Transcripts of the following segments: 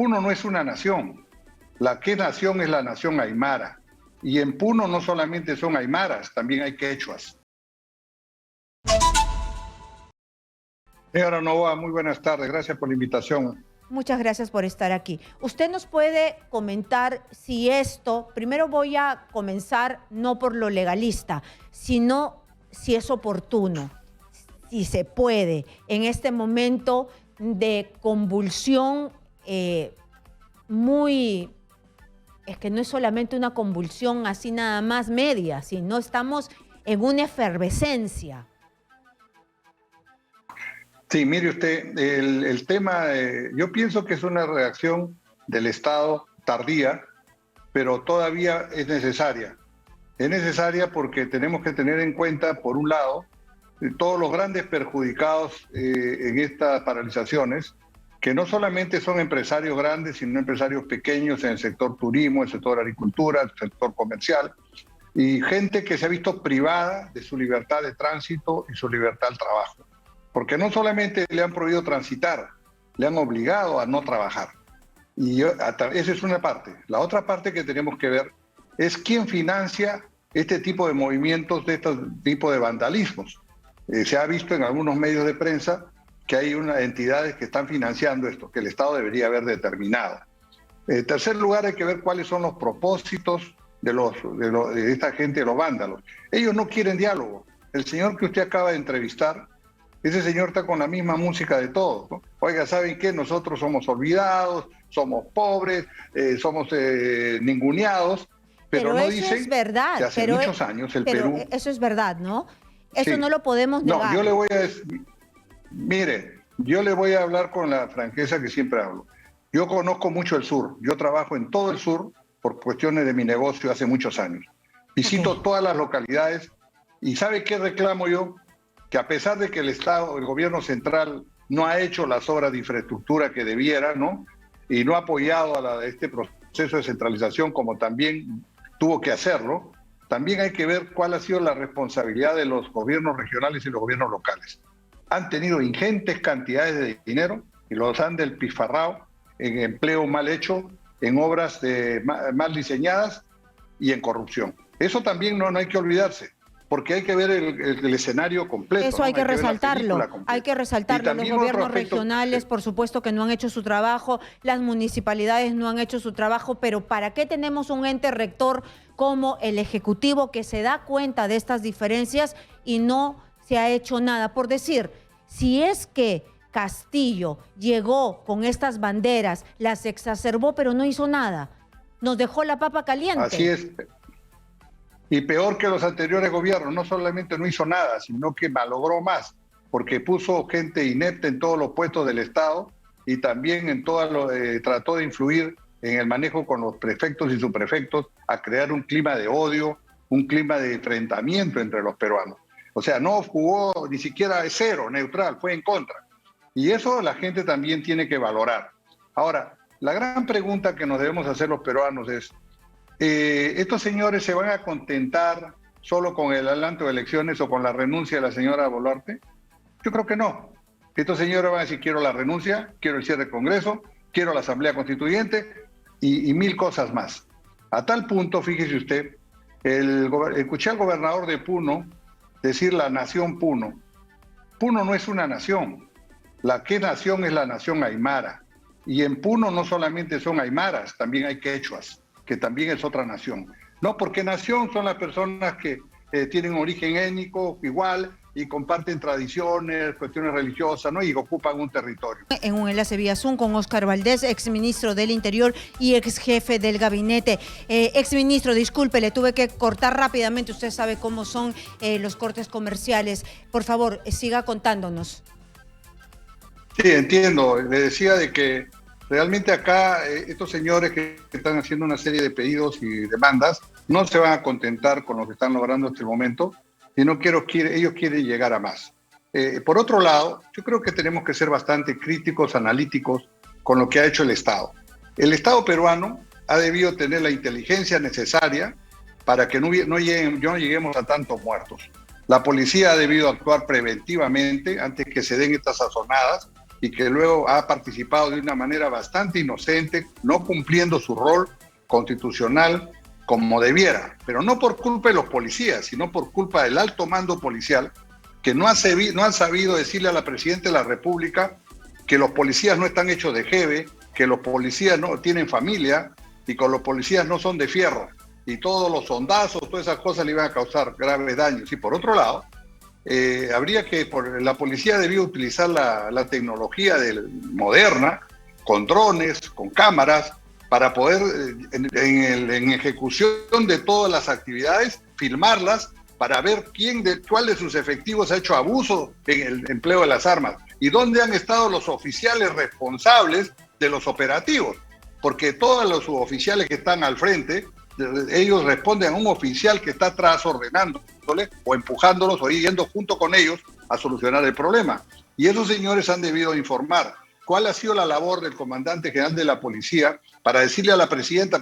Puno no es una nación. La que nación es la nación aymara. Y en Puno no solamente son aymaras, también hay quechuas. Señora Novoa, muy buenas tardes. Gracias por la invitación. Muchas gracias por estar aquí. ¿Usted nos puede comentar si esto, primero voy a comenzar no por lo legalista, sino si es oportuno, si se puede, en este momento de convulsión es que no es solamente una convulsión así nada más media, sino estamos en una efervescencia? Sí, mire usted, el tema, yo pienso que es una reacción del Estado tardía, pero todavía es necesaria. Es necesaria porque tenemos que tener en cuenta, por un lado, todos los grandes perjudicados en estas paralizaciones, que no solamente son empresarios grandes, sino empresarios pequeños en el sector turismo, el sector agricultura, el sector comercial, y gente que se ha visto privada de su libertad de tránsito y su libertad al trabajo. Porque no solamente le han prohibido transitar, le han obligado a no trabajar. Y esa es una parte. La otra parte que tenemos que ver es quién financia este tipo de movimientos, de este tipo de vandalismos. Se ha visto en algunos medios de prensa que hay unas entidades que están financiando esto, que el Estado debería haber determinado. En tercer lugar, hay que ver cuáles son los propósitos de esta gente, de los vándalos. Ellos no quieren diálogo. El señor que usted acaba de entrevistar, ese señor está con la misma música de todos, ¿no? Oiga, ¿saben qué? Nosotros somos olvidados, somos pobres, somos ninguneados, pero no eso dicen es verdad, que hace muchos años el pero Perú... eso es verdad, ¿no? Eso Sí. no lo podemos negar. No, yo le voy a decir, mire, yo le voy a hablar con la franqueza que siempre hablo. Yo conozco mucho el sur, yo trabajo en todo el sur por cuestiones de mi negocio hace muchos años. Visito todas las localidades y ¿sabe qué reclamo yo? Que a pesar de que el Estado, el gobierno central no ha hecho las obras de infraestructura que debiera, ¿no? Y no ha apoyado a este proceso de centralización como también tuvo que hacerlo, también hay que ver cuál ha sido la responsabilidad de los gobiernos regionales y los gobiernos locales. Han tenido ingentes cantidades de dinero y los han despilfarrado en empleo mal hecho, en obras mal diseñadas y en corrupción. Eso también no hay que olvidarse, porque hay que ver el escenario completo. Eso hay que resaltarlo, hay que resaltarlo. Los gobiernos regionales, por supuesto que no han hecho su trabajo, las municipalidades no han hecho su trabajo, pero ¿para qué tenemos un ente rector como el Ejecutivo que se da cuenta de estas diferencias y no se ha hecho nada? Por decir, si es que Castillo llegó con estas banderas, las exacerbó, pero no hizo nada, nos dejó la papa caliente. Así es. Y peor que los anteriores gobiernos, no solamente no hizo nada, sino que malogró más, porque puso gente inepta en todos los puestos del Estado y también en trató de influir en el manejo con los prefectos y subprefectos a crear un clima de odio, un clima de enfrentamiento entre los peruanos. O sea, no jugó ni siquiera de cero, neutral, fue en contra. Y eso la gente también tiene que valorar. Ahora, la gran pregunta que nos debemos hacer los peruanos es, ¿estos señores se van a contentar solo con el adelanto de elecciones o con la renuncia de la señora Boluarte? Yo creo que no. Estos señores van a decir, quiero la renuncia, quiero el cierre del Congreso, quiero la Asamblea Constituyente y mil cosas más. A tal punto, fíjese usted, escuché al gobernador de Puno decir la nación Puno. Puno no es una nación. La que nación es la nación aymara. Y en Puno no solamente son aymaras, también hay quechuas, que también es otra nación. No, porque nación son las personas que tienen origen étnico igual y comparten tradiciones, cuestiones religiosas, ¿no? Y ocupan un territorio. En un enlace vía Zoom con Óscar Valdés, exministro del Interior y ex jefe del gabinete. Exministro, disculpe, le tuve que cortar rápidamente. Usted sabe cómo son los cortes comerciales. Por favor, siga contándonos. Sí, entiendo. Le decía de que realmente acá estos señores que están haciendo una serie de pedidos y demandas no se van a contentar con lo que están logrando hasta el momento, sino ellos quieren llegar a más. Por otro lado, yo creo que tenemos que ser bastante críticos, analíticos con lo que ha hecho el Estado. El Estado peruano ha debido tener la inteligencia necesaria para que no lleguemos a tantos muertos. La policía ha debido actuar preventivamente antes que se den estas sazonadas y que luego ha participado de una manera bastante inocente, no cumpliendo su rol constitucional como debiera, pero no por culpa de los policías, sino por culpa del alto mando policial, que no han sabido decirle a la Presidenta de la República que los policías no están hechos de jeve, que los policías no tienen familia y que los policías no son de fierro, y todos los sondazos, todas esas cosas le iban a causar graves daños. Y por otro lado, la policía debía utilizar la tecnología moderna, con drones, con cámaras, para poder, en ejecución de todas las actividades, filmarlas para ver cuál de sus efectivos ha hecho abuso en el empleo de las armas y dónde han estado los oficiales responsables de los operativos. Porque todos los suboficiales que están al frente, ellos responden a un oficial que está atrás ordenándole o empujándolos o yendo junto con ellos a solucionar el problema. Y esos señores han debido informar cuál ha sido la labor del comandante general de la policía para decirle a la presidenta,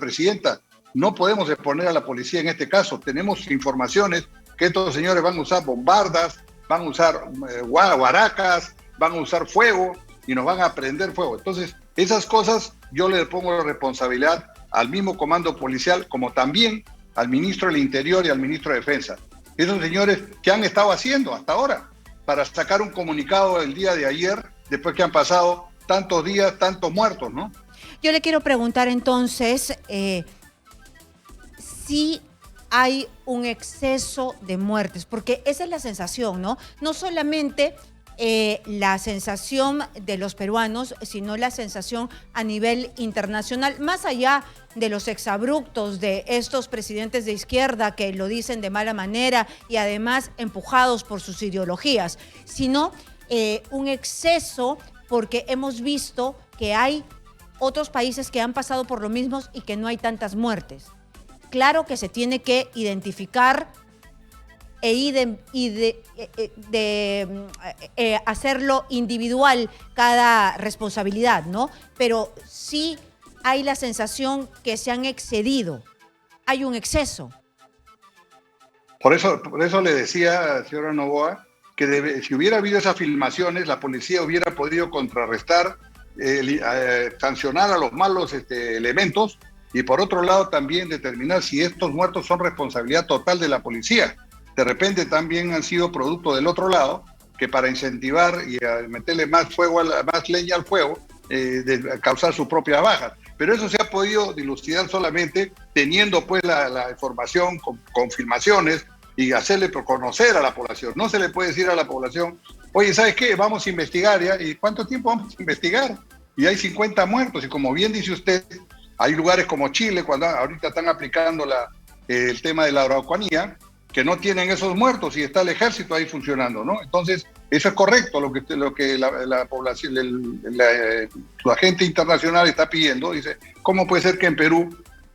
no podemos exponer a la policía en este caso. Tenemos informaciones que estos señores van a usar bombardas, van a usar guaracas, van a usar fuego y nos van a prender fuego. Entonces, esas cosas yo le pongo la responsabilidad al mismo comando policial, como también al ministro del Interior y al ministro de Defensa. Esos señores, ¿qué han estado haciendo hasta ahora para sacar un comunicado el día de ayer, después que han pasado tantos días, tantos muertos, ¿no? Yo le quiero preguntar entonces si hay un exceso de muertes, porque esa es la sensación, ¿no? No solamente la sensación de los peruanos, sino la sensación a nivel internacional, más allá de los exabruptos de estos presidentes de izquierda que lo dicen de mala manera y además empujados por sus ideologías, sino un exceso porque hemos visto que hay otros países que han pasado por lo mismo y que no hay tantas muertes. Claro que se tiene que identificar hacerlo individual cada responsabilidad, ¿no? Pero sí hay la sensación que se han excedido, hay un exceso. Por eso le decía, señora Noboa, que si hubiera habido esas filmaciones, la policía hubiera podido contrarrestar, sancionar a los malos elementos y por otro lado también determinar si estos muertos son responsabilidad total de la policía. De repente también han sido producto del otro lado, que para incentivar y meterle más leña al fuego, de causar sus propias bajas. Pero eso se ha podido dilucidar solamente teniendo pues la información con filmaciones y hacerle conocer a la población. No se le puede decir a la población, oye, ¿sabes qué? Vamos a investigar ya. ¿Y cuánto tiempo vamos a investigar? Y hay 50 muertos. Y como bien dice usted, hay lugares como Chile, cuando ahorita están aplicando el tema de la Araucanía, que no tienen esos muertos y está el ejército ahí funcionando, ¿no? Entonces, eso es correcto, lo que la población, su agente internacional está pidiendo. Dice, ¿cómo puede ser que en Perú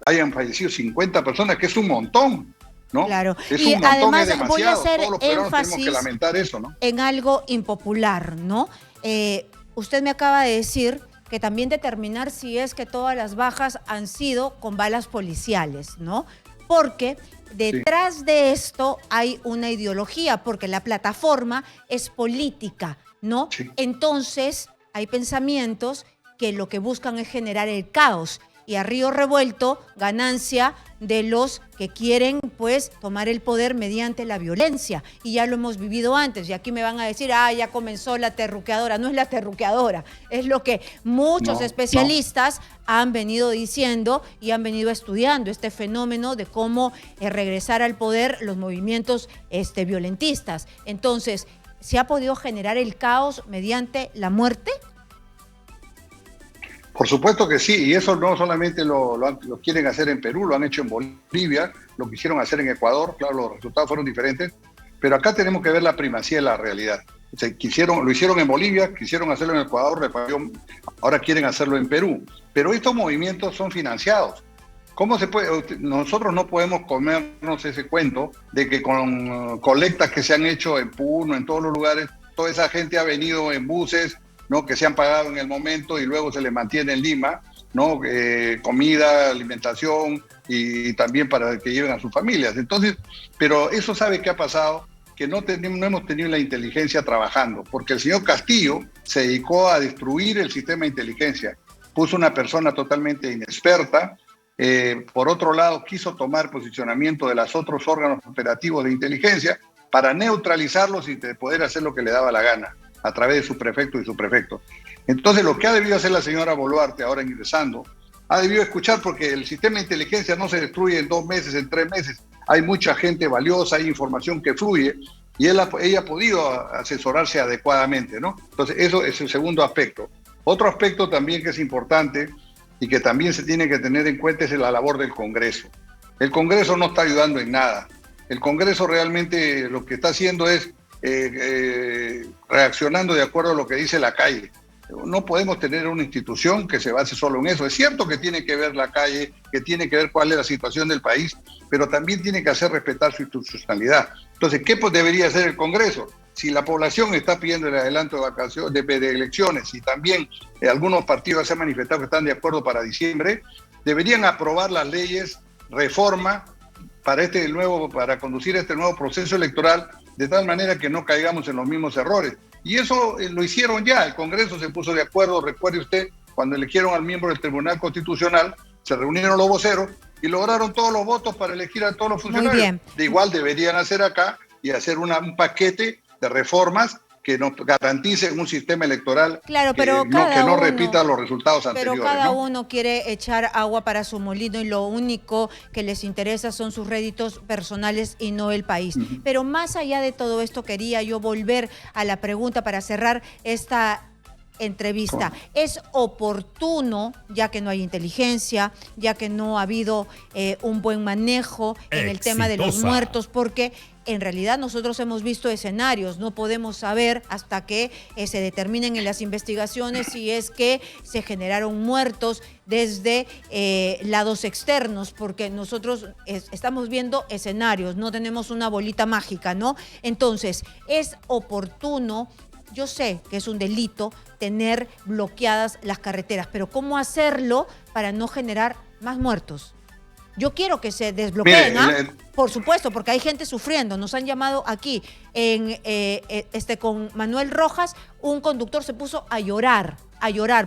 hayan fallecido 50 personas? Que es un montón, ¿no? Claro, es y un montón, además es voy a hacer todos los peruanos énfasis tenemos que lamentar eso, ¿no? en algo impopular, ¿no? Usted me acaba de decir que también determinar si es que todas las bajas han sido con balas policiales, ¿no? Porque detrás de esto hay una ideología, porque la plataforma es política, ¿no? Sí. Entonces, hay pensamientos que lo que buscan es generar el caos y a río revuelto, ganancia de los que quieren, pues, tomar el poder mediante la violencia. Y ya lo hemos vivido antes. Y aquí me van a decir, ya comenzó la terruqueadora. No es la terruqueadora, es lo que muchos especialistas han venido diciendo y han venido estudiando, este fenómeno de cómo regresar al poder los movimientos violentistas. Entonces, ¿se ha podido generar el caos mediante la muerte? Por supuesto que sí, y eso no solamente lo quieren hacer en Perú, lo han hecho en Bolivia, lo quisieron hacer en Ecuador, claro, los resultados fueron diferentes, pero acá tenemos que ver la primacía de la realidad. O sea, lo hicieron en Bolivia, quisieron hacerlo en Ecuador, ahora quieren hacerlo en Perú. Pero estos movimientos son financiados. ¿Cómo se puede? Nosotros no podemos comernos ese cuento de que con colectas que se han hecho en Puno, en todos los lugares, toda esa gente ha venido en buses, ¿no? Que se han pagado en el momento y luego se les mantiene en Lima, ¿no? Comida, alimentación y también para que lleven a sus familias. Entonces, pero eso sabe qué ha pasado, que no hemos tenido la inteligencia trabajando, porque el señor Castillo se dedicó a destruir el sistema de inteligencia. Puso una persona totalmente inexperta. Por otro lado, quiso tomar posicionamiento de los otros órganos operativos de inteligencia para neutralizarlos y poder hacer lo que le daba la gana a través de su prefecto y su prefecto. Entonces, lo que ha debido hacer la señora Boluarte, ahora ingresando, ha debido escuchar, porque el sistema de inteligencia no se destruye en 2 meses, en 3 meses. Hay mucha gente valiosa, hay información que fluye, y ella ha podido asesorarse adecuadamente, ¿no? Entonces, eso es el segundo aspecto. Otro aspecto también que es importante y que también se tiene que tener en cuenta es la labor del Congreso. El Congreso no está ayudando en nada. El Congreso realmente lo que está haciendo es reaccionando de acuerdo a lo que dice la calle. No podemos tener una institución que se base solo en eso. Es cierto que tiene que ver la calle, que tiene que ver cuál es la situación del país, pero también tiene que hacer respetar su institucionalidad. Entonces, ¿qué debería hacer el Congreso? Si la población está pidiendo el adelanto de vacaciones, de elecciones, y también algunos partidos se han manifestado que están de acuerdo para diciembre, deberían aprobar las leyes, reforma para conducir este nuevo proceso electoral, de tal manera que no caigamos en los mismos errores. Y eso lo hicieron ya. El Congreso se puso de acuerdo. Recuerde usted, cuando eligieron al miembro del Tribunal Constitucional, se reunieron los voceros y lograron todos los votos para elegir a todos los funcionarios. Muy bien. De igual deberían hacer acá y hacer un paquete de reformas que nos garanticen un sistema electoral, claro, pero que no repita los resultados anteriores. Pero cada uno quiere echar agua para su molino y lo único que les interesa son sus réditos personales y no el país. Pero más allá de todo esto, quería yo volver a la pregunta para cerrar esta entrevista. ¿Es oportuno, ya que no hay inteligencia, ya que no ha habido un buen manejo en el tema de los muertos? Porque en realidad nosotros hemos visto escenarios, no podemos saber hasta que se determinen en las investigaciones si es que se generaron muertos desde lados externos, porque nosotros estamos viendo escenarios, no tenemos una bolita mágica, ¿no? Entonces, es oportuno. Yo sé que es un delito tener bloqueadas las carreteras, pero ¿cómo hacerlo para no generar más muertos? Yo quiero que se desbloqueen, por supuesto, porque hay gente sufriendo. Nos han llamado aquí con Manuel Rojas, un conductor se puso a llorar,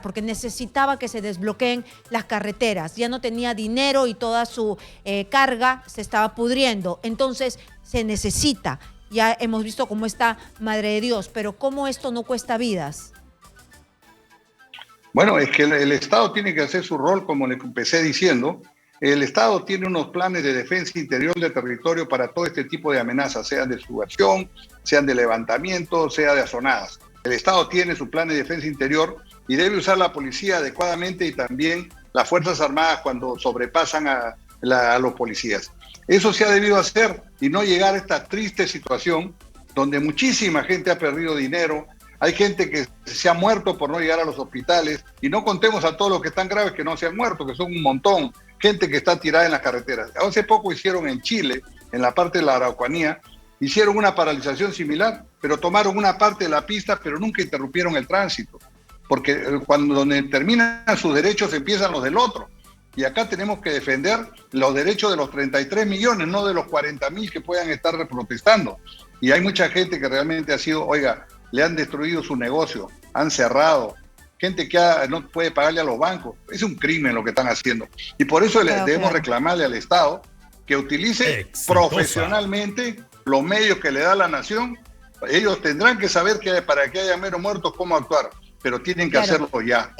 porque necesitaba que se desbloqueen las carreteras. Ya no tenía dinero y toda su carga se estaba pudriendo. Entonces, se necesita. Ya hemos visto cómo está Madre de Dios, pero ¿cómo esto no cuesta vidas? Bueno, es que el Estado tiene que hacer su rol, como le empecé diciendo. El Estado tiene unos planes de defensa interior del territorio para todo este tipo de amenazas, sean de subversión, sean de levantamiento, sea de azonadas. El Estado tiene su plan de defensa interior y debe usar la policía adecuadamente y también las Fuerzas Armadas cuando sobrepasan a los policías. Eso se ha debido hacer y no llegar a esta triste situación donde muchísima gente ha perdido dinero. Hay gente que se ha muerto por no llegar a los hospitales y no contemos a todos los que están graves que no se han muerto, que son un montón. Gente que está tirada en las carreteras. Hace poco hicieron en Chile, en la parte de la Araucanía, hicieron una paralización similar, pero tomaron una parte de la pista, pero nunca interrumpieron el tránsito. Porque donde terminan sus derechos empiezan los del otro. Y acá tenemos que defender los derechos de los 33 millones, no de los 40.000 que puedan estar protestando. Y hay mucha gente que realmente ha sido, le han destruido su negocio, han cerrado, gente que no puede pagarle a los bancos. Es un crimen lo que están haciendo. Y por eso debemos reclamarle al Estado que utilice profesionalmente los medios que le da la nación. Ellos tendrán que saber que para que haya menos muertos, cómo actuar, pero tienen que hacerlo ya.